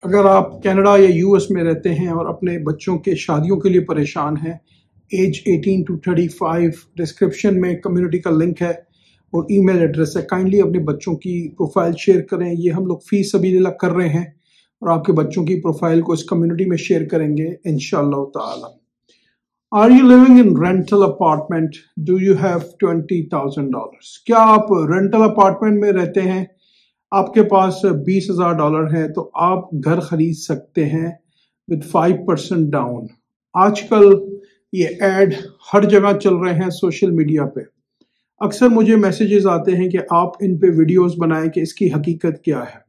अगर आप कनाडा या यूएस में रहते हैं और अपने बच्चों के शादियों के लिए परेशान हैं, एज 18 टू 35, डिस्क्रिप्शन में कम्युनिटी का लिंक है और ईमेल एड्रेस है। काइंडली अपने बच्चों की प्रोफाइल शेयर करें। ये हम लोग फी सबीलिल्लाह कर रहे हैं और आपके बच्चों की प्रोफाइल को इस कम्युनिटी में शेयर करेंगे इंशाअल्लाह ताला। Are you living in rental apartment? Do you have $20,000? क्या आप रेंटल अपार्टमेंट में रहते हैं? आपके पास $20,000 है तो आप घर खरीद सकते हैं विद 5% डाउन। आजकल ये ऐड हर जगह चल रहे हैं सोशल मीडिया पे। अक्सर मुझे मैसेजेस आते हैं कि आप इन पे वीडियोस बनाएं कि इसकी हकीकत क्या है।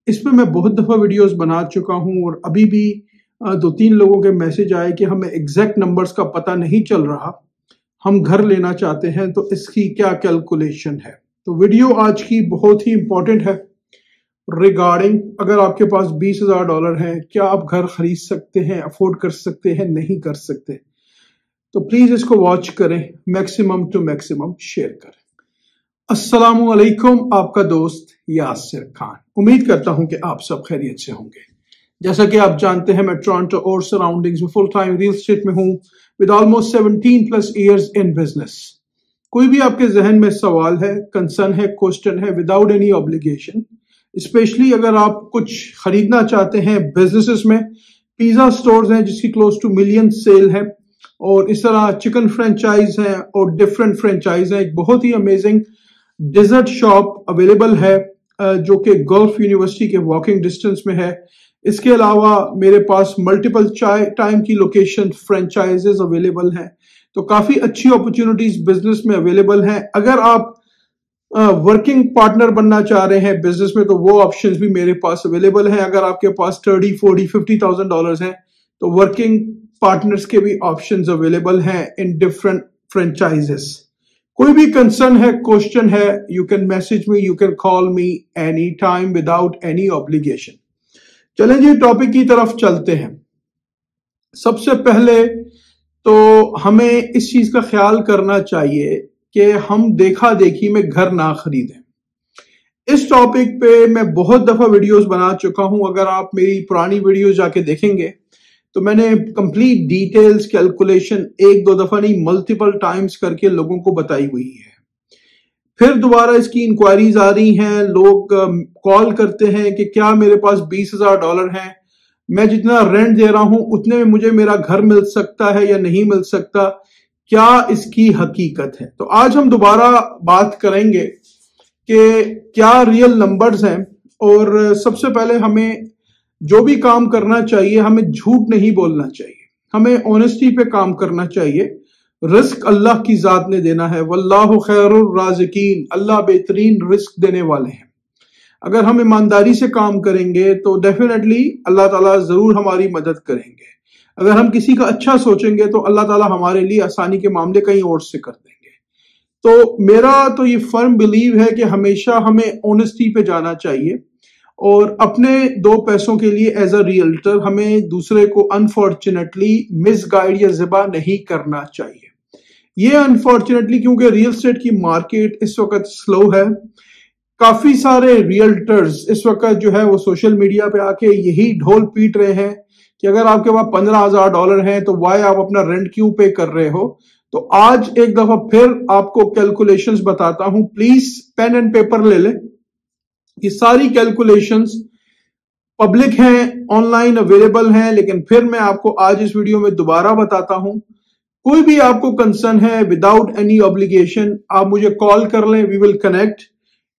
इस पे मैं बहुत दफ़ा वीडियोस बना चुका हूं और अभी भी 2-3 लोगों के मैसेज आए कि हमें एग्जैक्ट नंबर्स का पता नहीं चल रहा, हम घर लेना चाहते हैं तो इसकी क्या कैलकुलेशन है। तो वीडियो आज की बहुत ही इंपॉर्टेंट है रिगार्डिंग अगर आपके पास $20,000 है, क्या आप घर खरीद सकते हैं, अफोर्ड कर सकते हैं, नहीं कर सकते। तो प्लीज इसको वॉच करें, मैक्सिमम टू मैक्सिमम शेयर करें। अस्सलामु अलैकुम, आपका दोस्त यासिर खान। उम्मीद करता हूं कि आप सब खैरियत से होंगे। जैसा कि आप जानते हैं मैं टोरंटो और सराउंडिंग्स में फुल टाइम रियल एस्टेट में हूं with almost 17+ years in business. कोई भी आपके जहन में सवाल है, कंसर्न है, क्वेश्चन है, विदाउट एनी ऑब्लिगेशन, स्पेशली अगर आप कुछ खरीदना चाहते हैं बिजनेसेस में, पिज्जा स्टोर्स हैं जिसकी क्लोज टू मिलियन सेल है और इस तरह चिकन फ्रेंचाइज है और डिफरेंट फ्रेंचाइज है। एक बहुत ही अमेजिंग डेजर्ट शॉप अवेलेबल है जो कि गल्फ यूनिवर्सिटी के वॉकिंग डिस्टेंस में है। इसके अलावा मेरे पास मल्टीपल टाइम की लोकेशन फ्रेंचाइजेस अवेलेबल हैं। तो काफी अच्छी अपॉर्चुनिटीज बिजनेस में अवेलेबल हैं। अगर आप वर्किंग पार्टनर बनना चाह रहे हैं बिजनेस में तो वो ऑप्शंस भी मेरे पास अवेलेबल हैं। अगर आपके पास $30, $40, $50,000 हैं तो वर्किंग पार्टनर्स के भी ऑप्शंस अवेलेबल हैं इन डिफरेंट फ्रेंचाइजेस। कोई भी कंसर्न है, क्वेश्चन है, you can message me, you can call me any time without any obligation. चलें जी, टॉपिक की तरफ चलते हैं। सबसे पहले तो हमें इस चीज का ख्याल करना चाहिए कि हम देखा देखी में घर ना खरीदें। इस टॉपिक पे मैं बहुत दफा वीडियोस बना चुका हूं। अगर आप मेरी पुरानी वीडियोस जाके देखेंगे तो मैंने कंप्लीट डिटेल्स कैलकुलेशन 1-2 दफा नहीं मल्टीपल टाइम्स करके लोगों को बताई हुई है। फिर दोबारा इसकी इंक्वायरीज आ रही हैं, लोग कॉल करते हैं कि क्या मेरे पास $20,000 है, मैं जितना रेंट दे रहा हूं उतने में मुझे मेरा घर मिल सकता है या नहीं मिल सकता, क्या इसकी हकीकत है। तो आज हम दोबारा बात करेंगे कि क्या रियल नंबर्स हैं। और सबसे पहले हमें जो भी काम करना चाहिए हमें झूठ नहीं बोलना चाहिए, हमें ऑनेस्टी पे काम करना चाहिए। रिस्क अल्लाह की जात ने देना है, वल्लाहु खैरुर राज़िकीन, अल्लाह बेहतरीन रिस्क देने वाले हैं। अगर हम ईमानदारी से काम करेंगे तो डेफिनेटली अल्लाह ताला जरूर हमारी मदद करेंगे। अगर हम किसी का अच्छा सोचेंगे तो अल्लाह ताला हमारे लिए आसानी के मामले कहीं और से कर देंगे। तो मेरा तो ये फर्म बिलीव है कि हमेशा हमें ऑनेस्टी पे जाना चाहिए और अपने 2 पैसों के लिए एज अ रियल्टर हमें दूसरे को अनफॉर्चुनेटली मिसगाइड या ज़िबा नहीं करना चाहिए। ये अनफॉर्चुनेटली क्योंकि रियल एस्टेट की मार्केट इस वक्त स्लो है। काफी सारे रियल्टर्स इस वक्त जो है वो सोशल मीडिया पे आके यही ढोल पीट रहे हैं कि अगर आपके पास $15,000 है तो वाई आप अपना रेंट क्यों पे कर रहे हो। तो आज एक दफा फिर आपको कैलकुलेशंस बताता हूं, प्लीज पेन एंड पेपर ले लें। ये सारी कैलकुलेशंस पब्लिक हैं, ऑनलाइन अवेलेबल हैं, लेकिन फिर मैं आपको आज इस वीडियो में दोबारा बताता हूं। कोई भी आपको कंसर्न है विदाउट एनी ऑब्लिगेशन आप मुझे कॉल कर लें, we will connect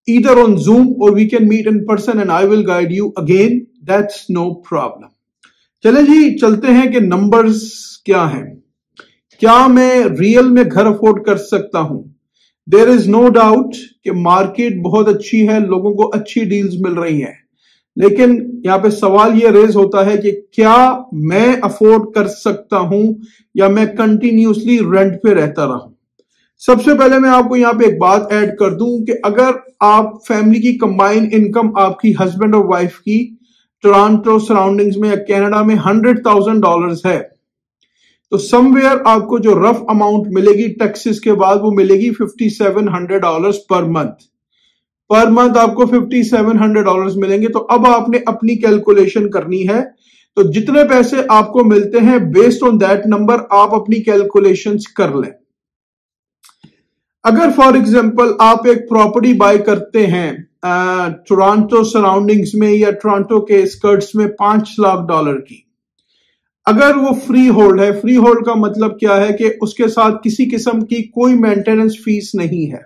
either on Zoom or we can meet in person and I will guide you again, that's no problem। चले जी, चलते हैं कि नंबर्स क्या हैं। क्या मैं रियल में घर अफोर्ड कर सकता हूं? देयर इज नो डाउट कि मार्केट बहुत अच्छी है, लोगों को अच्छी डील्स मिल रही हैं, लेकिन यहां पे सवाल ये रेज होता है कि क्या मैं अफोर्ड कर सकता हूं या मैं कंटिन्यूसली रेंट पे रहता रहूं। सबसे पहले मैं आपको यहाँ पे एक बात ऐड कर दूं कि अगर आप फैमिली की कंबाइंड इनकम आपकी हस्बैंड और वाइफ की टोरंटो सराउंडिंग्स में या कनाडा में $100,000 है तो समवेयर आपको जो रफ अमाउंट मिलेगी टैक्सेस के बाद वो मिलेगी $5,700 पर मंथ। पर मंथ आपको $5,700 मिलेंगे। तो अब आपने अपनी कैलकुलेशन करनी है, तो जितने पैसे आपको मिलते हैं बेस्ड ऑन दैट नंबर आप अपनी कैलकुलेशंस कर लें। अगर फॉर एग्जांपल आप एक प्रॉपर्टी बाय करते हैं टोरंटो सराउंडिंग्स में या टोरंटो के स्कर्ट्स में $5 लाख की, अगर वो फ्री होल्ड है, फ्री होल्ड का मतलब क्या है कि उसके साथ किसी किस्म की कोई मेंटेनेंस फीस नहीं है।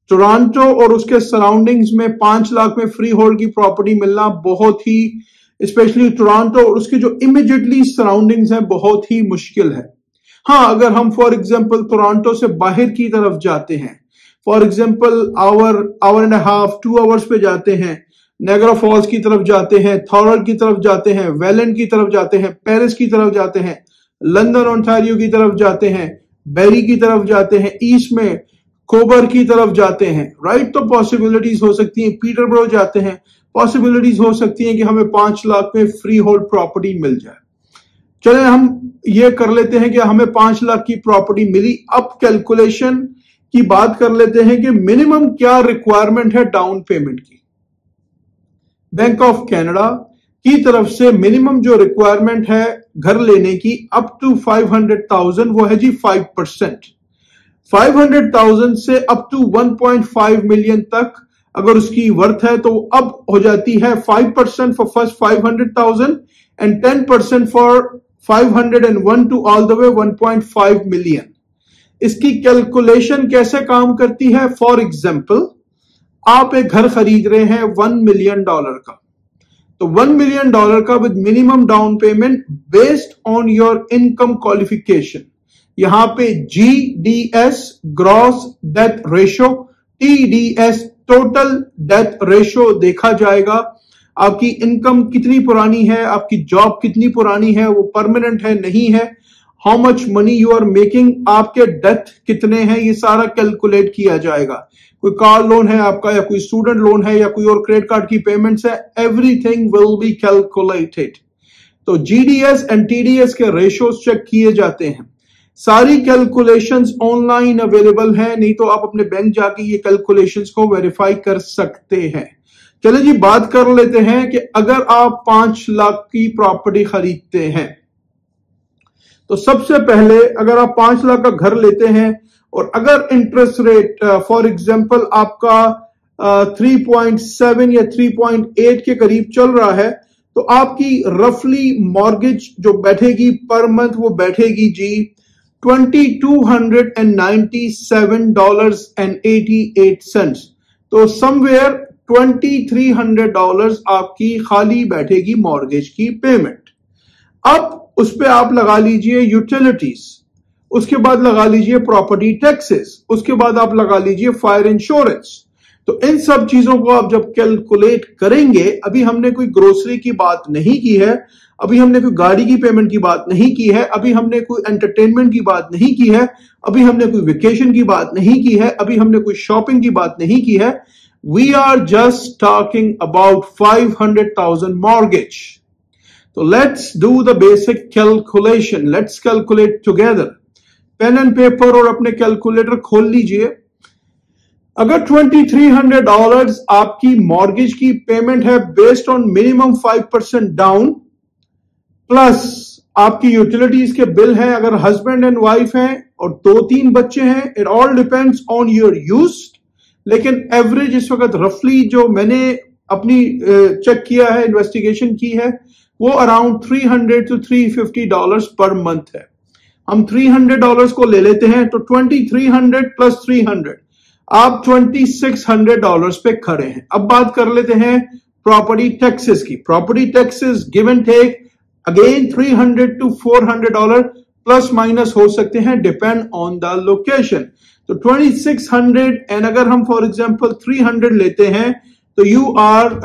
टोरंटो और उसके सराउंडिंग्स में 5 लाख में फ्री होल्ड की प्रॉपर्टी मिलना बहुत ही, स्पेशली टोरंटो और उसके जो इमीडिएटली सराउंडिंग्स हैं, बहुत ही मुश्किल है। हाँ, अगर हम फॉर एग्जांपल टोरंटो से बाहर की तरफ जाते हैं, for example our and half 2 hours पे जाते हैं, नायग्रा फॉल्स की तरफ जाते हैं, थॉरल की तरफ जाते हैं, वेलेंट की तरफ जाते हैं, पेरिस की तरफ जाते हैं, लंदन ओंटारियो की तरफ जाते हैं, बेरी की तरफ जाते हैं, ईस्ट में कोबर की तरफ जाते हैं, राइट। तो पॉसिबिलिटीज हो सकती हैं, पीटरबरो जाते हैं, पॉसिबिलिटीज हो सकती हैं कि हमें 5 लाख में फ्री होल्ड प्रॉपर्टी मिल जाए। चले हम ये कर लेते हैं कि हमें 5 लाख की प्रॉपर्टी मिली। अब कैलकुलेशन की बात कर लेते हैं कि मिनिमम क्या रिक्वायरमेंट है डाउन पेमेंट की। बैंक ऑफ कनाडा की तरफ से मिनिमम जो रिक्वायरमेंट है घर लेने की अप टू 500,000 वो है जी 5%। 500,000 से अप टू 1.5 मिलियन तक अगर उसकी वर्थ है तो अब हो जाती है 5% for first 500,000 and 10% for 501 to all the way 1.5 million. इसकी कैलकुलेशन कैसे काम करती है? फॉर एग्जाम्पल आप एक घर खरीद रहे हैं $1 मिलियन का, तो $1 मिलियन का with minimum down payment based on your income qualification. यहां पे GDS gross death ratio, TDS total death ratio देखा जाएगा। आपकी इनकम कितनी पुरानी है, आपकी जॉब कितनी पुरानी है, वो परमानेंट है नहीं है, how much money you are making, आपके डेथ कितने हैं, ये सारा कैलकुलेट किया जाएगा। कोई कार लोन है आपका या कोई स्टूडेंट लोन है या कोई और क्रेडिट कार्ड की पेमेंट्स है, एवरीथिंग विल बी कैलकुलेटेड। तो GDS एंड TDS के रेशियोज चेक किए जाते हैं। सारी कैलकुलेशंस ऑनलाइन अवेलेबल है, नहीं तो आप अपने बैंक जाके ये कैलकुलेशंस को वेरीफाई कर सकते हैं। चलिए जी बात कर लेते हैं कि अगर आप 5 लाख की प्रॉपर्टी खरीदते हैं तो सबसे पहले अगर आप 5 लाख का घर लेते हैं और अगर इंटरेस्ट रेट फॉर एग्जांपल आपका 3.7 या 3.8 के करीब चल रहा है तो आपकी रफली मॉर्गेज जो बैठेगी पर मंथ वो बैठेगी जी $2,297.88। तो समवेयर $2,300 आपकी खाली बैठेगी मॉर्गेज की पेमेंट। अब उस पे आप लगा लीजिए यूटिलिटीज, उसके बाद लगा लीजिए प्रॉपर्टी टैक्सेस, उसके बाद आप लगा लीजिए फायर इंश्योरेंस। तो इन सब चीजों को आप जब कैलकुलेट करेंगे, अभी हमने कोई ग्रोसरी की बात नहीं की है, अभी हमने कोई गाड़ी की पेमेंट की बात नहीं की है, अभी हमने कोई एंटरटेनमेंट की बात नहीं की है, अभी हमने कोई वेकेशन की बात नहीं की है, अभी हमने कोई शॉपिंग की बात नहीं की है। We are just talking about 500,000 mortgage. तो let's do the basic calculation, let's calculate together. Pen and paper और अपने कैलकुलेटर खोल लीजिए। अगर $2,300 आपकी मॉर्गेज की पेमेंट है based on minimum 5% down plus आपकी यूटिलिटीज के बिल हैं, अगर हस्बैंड एंड वाइफ हैं और 2-3 बच्चे हैं, it all depends on your use, लेकिन एवरेज इस वक्त रफली जो मैंने अपनी चेक किया है, इन्वेस्टिगेशन की है, वो अराउंड $300 to $350 पर मंथ है। हम $300 को ले लेते हैं तो 2,300 प्लस 300 आप $2,600 पे खड़े हैं। अब बात कर लेते हैं प्रॉपर्टी टैक्सेस की। Property taxes give and take again $300 to $400 plus minus हो सकते हैं डिपेंड ऑन द लोकेशन। तो 2,600 एंड अगर हम फॉर एग्जांपल 300 लेते हैं तो यू आर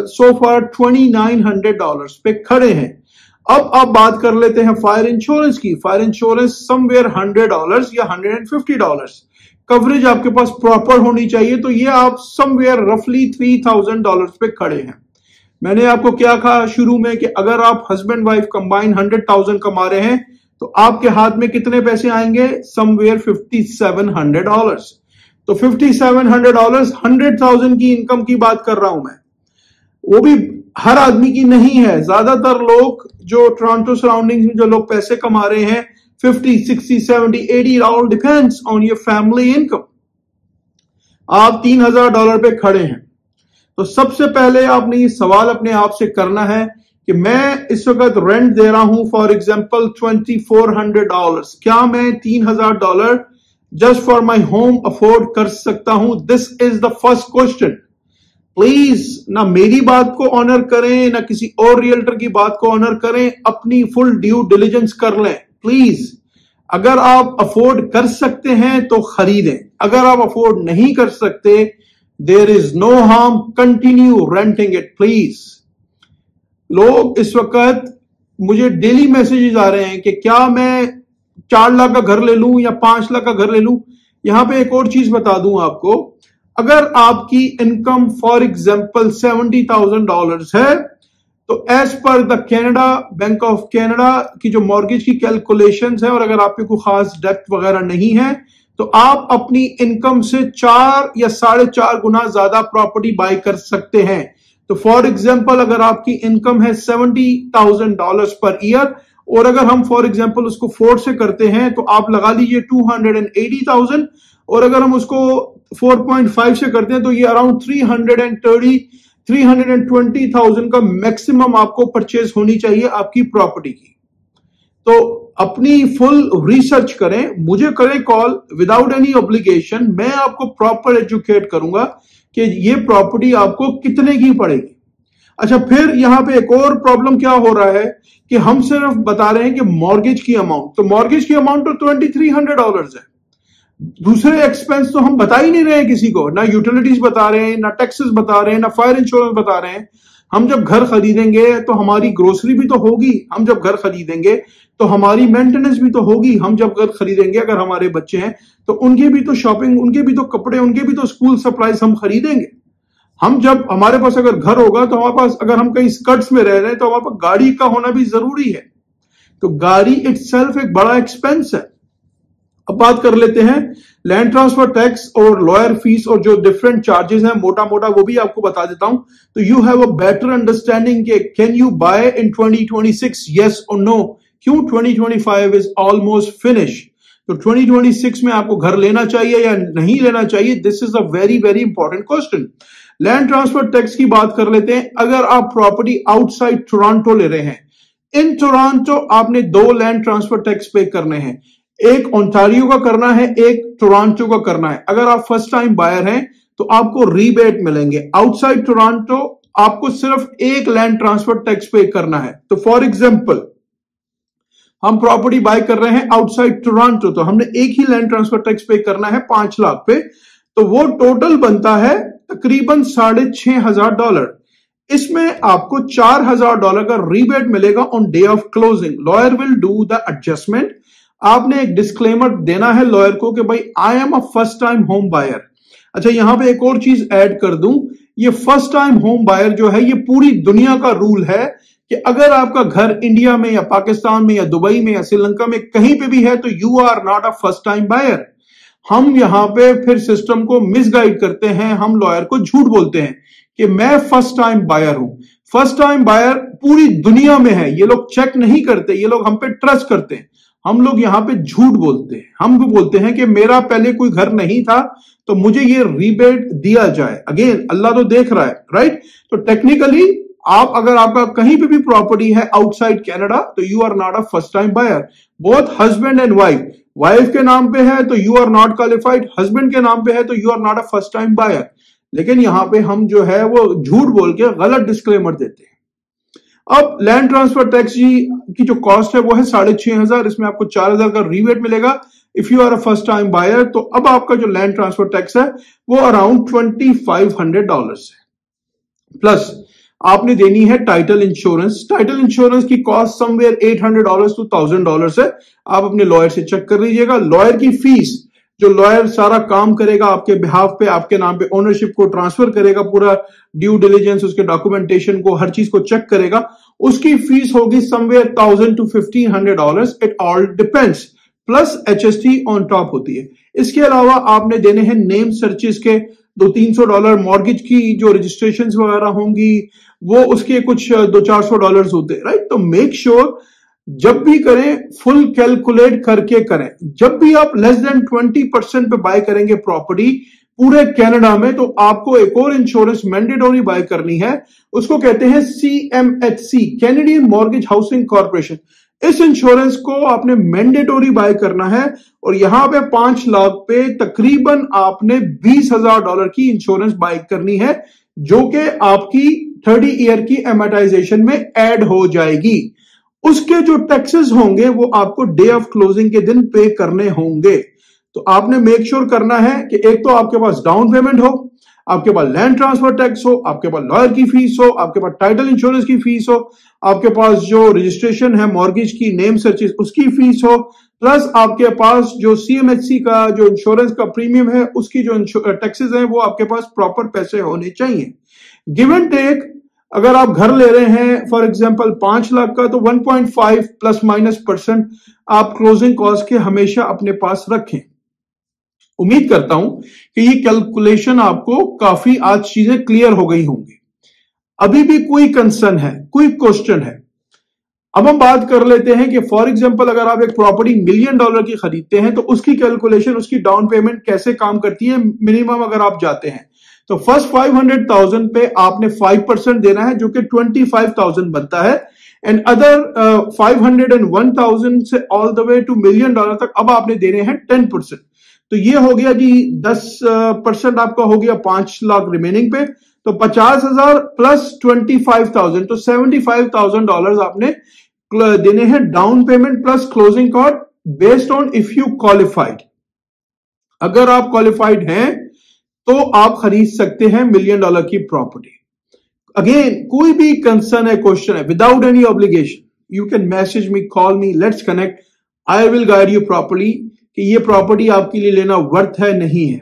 सो फार $2,900 पे खड़े हैं। अब आप बात कर लेते हैं फायर इंश्योरेंस की। फायर इंश्योरेंस समवेयर $100 या $150। कवरेज आपके पास प्रॉपर होनी चाहिए, तो ये आप समवेयर रफली $3,000 पे खड़े हैं। मैंने आपको क्या कहा शुरू में कि अगर आप हस्बैंड वाइफ कंबाइन 100,000 कमा रहे हैं तो आपके हाथ में कितने पैसे आएंगे? समवेयर $5,700। तो $5,700 100,000 की इनकम की बात कर रहा हूं मैं, वो भी हर आदमी की नहीं है। ज्यादातर लोग जो टोरंटो सराउंडिंग्स में जो लोग पैसे कमा रहे हैं 50, 60, 70, 80, all depends on your family income. आप $3,000 पे खड़े हैं, तो सबसे पहले आपने ये सवाल अपने आप से करना है कि मैं इस वक्त रेंट दे रहा हूं फॉर एग्जांपल $2,400, क्या मैं $3,000 just for my home afford कर सकता हूं? This is the first question. Please ना मेरी बात को ऑनर करें ना किसी और रियल्टर की बात को ऑनर करें, अपनी फुल ड्यू डिलिजेंस कर लें प्लीज। अगर आप अफोर्ड कर सकते हैं तो खरीदें, अगर आप अफोर्ड नहीं कर सकते there is no harm, continue renting it please. लोग इस वक्त मुझे डेली मैसेजेस आ रहे हैं कि क्या मैं 4 लाख का घर ले लूं या 5 लाख का घर ले लूं। यहां पे एक और चीज बता दूं आपको, अगर आपकी इनकम फॉर एग्जांपल $70,000 है तो as per the Canada Bank of Canada की जो मॉर्गेज की कैलकुलेशंस है, और अगर आप पे कोई खास डेट वगैरह नहीं है तो आप अपनी इनकम से 4 या 4.5 गुना ज्यादा प्रॉपर्टी बाय कर सकते हैं। तो फॉर एग्जांपल अगर आपकी इनकम है $70,000 पर ईयर, और अगर हम फॉर एग्जांपल उसको 4 से करते हैं तो आप लगा लीजिए 280,000, और अगर हम उसको 4.5 से करते हैं तो ये अराउंड 320,000 का मैक्सिमम आपको परचेज होनी चाहिए आपकी प्रॉपर्टी की। तो अपनी फुल रिसर्च करें, मुझे करें कॉल विदाउट एनी ऑब्लिगेशन, मैं आपको प्रॉपर एजुकेट करूंगा कि ये प्रॉपर्टी आपको कितने की पड़ेगी। अच्छा, फिर यहां पे एक और प्रॉब्लम क्या हो रहा है कि हम सिर्फ बता रहे हैं कि मॉर्गेज की अमाउंट, तो मॉर्गेज की अमाउंट तो $2,300 है, दूसरे एक्सपेंस तो हम बता ही नहीं रहे हैं किसी को, ना यूटिलिटीज बता रहे हैं, ना टैक्सेस बता रहे हैं, ना फायर इंश्योरेंस बता रहे हैं। हम जब घर खरीदेंगे तो हमारी ग्रोसरी भी तो होगी, हम जब घर खरीदेंगे तो हमारी मेंटेनेंस भी तो होगी, हम जब घर खरीदेंगे अगर हमारे बच्चे हैं तो उनके भी तो शॉपिंग, उनके भी तो कपड़े, उनके भी तो स्कूल सप्लाईज हम खरीदेंगे। हम जब हमारे पास अगर घर होगा तो हमारे पास, अगर हम कहीं स्कर्ट्स में रह रहे हैं तो हमारे पास गाड़ी का होना भी जरूरी है। तो गाड़ी इटसेल्फ एक बड़ा एक्सपेंस है। अब बात कर लेते हैं लैंड ट्रांसफर टैक्स और लॉयर फीस और जो डिफरेंट चार्जेस हैं, मोटा मोटा वो भी आपको बता देता हूं, तो you have a better understanding कि can you buy in 2026 yes और नो। क्यों 2025 इज ऑलमोस्ट फिनिश, तो 2026 में आपको घर लेना चाहिए या नहीं लेना चाहिए, this is a very very important question. Land transfer tax की बात कर लेते हैं। अगर आप प्रॉपर्टी आउटसाइड टोरंटो ले रहे हैं, इन टोरंटो आपने 2 लैंड ट्रांसफर टैक्स पे करने हैं, एक ओंटारियो का करना है, एक टोरंटो का करना है। अगर आप फर्स्ट टाइम बायर हैं तो आपको रीबेट मिलेंगे। आउटसाइड टोरंटो आपको सिर्फ एक लैंड ट्रांसफर टैक्स पे करना है। तो फॉर एग्जांपल हम प्रॉपर्टी बाय कर रहे हैं आउटसाइड टोरंटो, तो हमने एक ही लैंड ट्रांसफर टैक्स पे करना है 5 लाख पे, तो वो टोटल बनता है तकरीबन $6,500। इसमें आपको $4,000 का रीबेट मिलेगा on day of closing. Lawyer will do the adjustment. आपने एक डिस्क्लेमर देना है लॉयर को कि भाई I am a first time home buyer. अच्छा, यहां पे एक और चीज ऐड कर दूं, ये फर्स्ट टाइम होम बायर जो है ये पूरी दुनिया का रूल है कि अगर आपका घर इंडिया में या पाकिस्तान में या दुबई में या श्रीलंका में कहीं पे भी है तो you are not a first time buyer. हम यहां पे फिर सिस्टम को मिसगाइड करते हैं, हम लॉयर को झूठ बोलते हैं कि मैं फर्स्ट टाइम बायर हूं। फर्स्ट टाइम बायर पूरी दुनिया में है, ये लोग चेक नहीं करते, ये लोग हम पे ट्रस्ट करते हैं। हम लोग यहां पे झूठ बोलते हैं, हम भी बोलते हैं कि मेरा पहले कोई घर नहीं था तो मुझे ये रीबेट दिया जाए। अगेन अल्लाह तो देख रहा है, राइट। तो टेक्निकली आप अगर आपका कहीं पे भी प्रॉपर्टी है आउटसाइड कनाडा तो you are not a first time buyer. Both husband and wife, wife के नाम पे है तो you are not qualified, husband के नाम पे है तो you are not a first time buyer. लेकिन यहां पे हम जो है वो झूठ बोल के गलत डिस्क्लेमर देते हैं। अब लैंड ट्रांसफर टैक्स की जो कॉस्ट है वो है $6,500, इसमें आपको $4,000 का रीबेट मिलेगा if you are a first time buyer. तो अब आपका जो लैंड ट्रांसफर टैक्स है वो अराउंड $2,500 है। प्लस आपने देनी है टाइटल इंश्योरेंस। टाइटल इंश्योरेंस की कॉस्ट समवेयर $800 to $1,000 है। आप अपने लॉयर से चेक कर लीजिएगा। लॉयर की फीस, जो लॉयर सारा काम करेगा आपके बिहाफ पे, आपके नाम पे ओनरशिप को ट्रांसफर करेगा, पूरा ड्यू डिलिजेंस, उसके डॉक्यूमेंटेशन को, हर चीज को चेक करेगा, उसकी फीस होगी somewhere $1,000 to $1,500। It all depends. Plus HST on top होती है। इसके अलावा आपने देने हैं नेम सर्चेस के $200-300, मॉर्गेज की जो रजिस्ट्रेशन वगैरह होंगी वो उसके कुछ $200-400 होते हैं, राइट। तो मेक श्योर जब भी करें फुल कैलकुलेट करके करें। जब भी आप लेस देन 20% पे बाय करेंगे प्रॉपर्टी पूरे कनाडा में, तो आपको एक और इंश्योरेंस मैंडेटरी बाय करनी है, उसको कहते हैं CMHC, Canadian mortgage housing corporation. इस इंश्योरेंस को आपने मैंडेटरी बाय करना है और यहां पे 5 लाख पे तकरीबन आपने $20,000 की इंश्योरेंस बाय करनी है, जो कि आपकी 30 ईयर की एमोर्टाइजेशन में ऐड हो जाएगी। उसके जो टैक्सेस होंगे वो आपको डे ऑफ क्लोजिंग के दिन पे करने होंगे। तो आपने मेक श्योर करना है कि एक तो आपके पास डाउन पेमेंट हो, आपके पास लैंड ट्रांसफर टैक्स हो, आपके पास लॉयर की फीस हो, आपके पास टाइटल इंश्योरेंस की फीस हो, आपके पास जो रजिस्ट्रेशन है मॉर्गेज की नेम सर्चेस उसकी फीस हो, प्लस आपके पास जो CMHC का जो इंश्योरेंस का प्रीमियम है उसकी जो टैक्सेस है वो आपके पास प्रॉपर पैसे होने चाहिए। गिव एंड टेक अगर आप घर ले रहे हैं फॉर एग्जांपल 5 लाख का, तो 1.5 प्लस माइनस % आप क्लोजिंग कॉस्ट के हमेशा अपने पास रखें। उम्मीद करता हूं कि ये कैलकुलेशन आपको काफी आज चीजें क्लियर हो गई होंगी। अभी भी कोई कंसर्न है, कोई क्वेश्चन है? अब हम बात कर लेते हैं कि फॉर एग्जांपल अगर आप एक प्रॉपर्टी $1 मिलियन की खरीदते हैं तो उसकी कैलकुलेशन, उसकी डाउन पेमेंट कैसे काम करती है। मिनिमम अगर आप जाते हैं तो फर्स्ट 500,000 पे आपने 5% देना है, जो कि 25,000 बनता है, एंड अदर 501,000 से all the way to $1 million तक अब आपने देने हैं 10%। तो ये हो गया जी 10% आपका हो गया 5 लाख रिमेनिंग पे, तो 50,000 प्लस 25,000, तो $75,000 आपने देने हैं down payment plus closing cost based on if you qualified. अगर आप क्वालिफाइड हैं तो आप खरीद सकते हैं $1 मिलियन की प्रॉपर्टी। अगेन कोई भी कंसर्न है, क्वेश्चन है, without any obligation you can message me, call me, let's connect. I will guide you properly कि ये प्रॉपर्टी आपके लिए लेना वर्थ है नहीं है।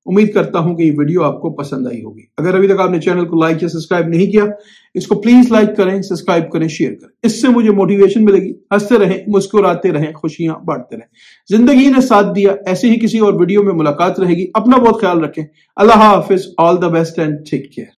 उम्मीद करता हूं कि ये वीडियो आपको पसंद आई होगी। अगर अभी तक आपने चैनल को लाइक या सब्सक्राइब नहीं किया, इसको प्लीज लाइक करें, सब्सक्राइब करें, शेयर करें। इससे मुझे मोटिवेशन मिलेगी। हंसते रहें, मुस्कुराते रहें, खुशियां बांटते रहें। जिंदगी ने साथ दिया, ऐसे ही किसी और वीडियो में मुलाकात रहेगी। अपना बहुत ख्याल रखें। अल्लाह हाफिज, all the best and take care.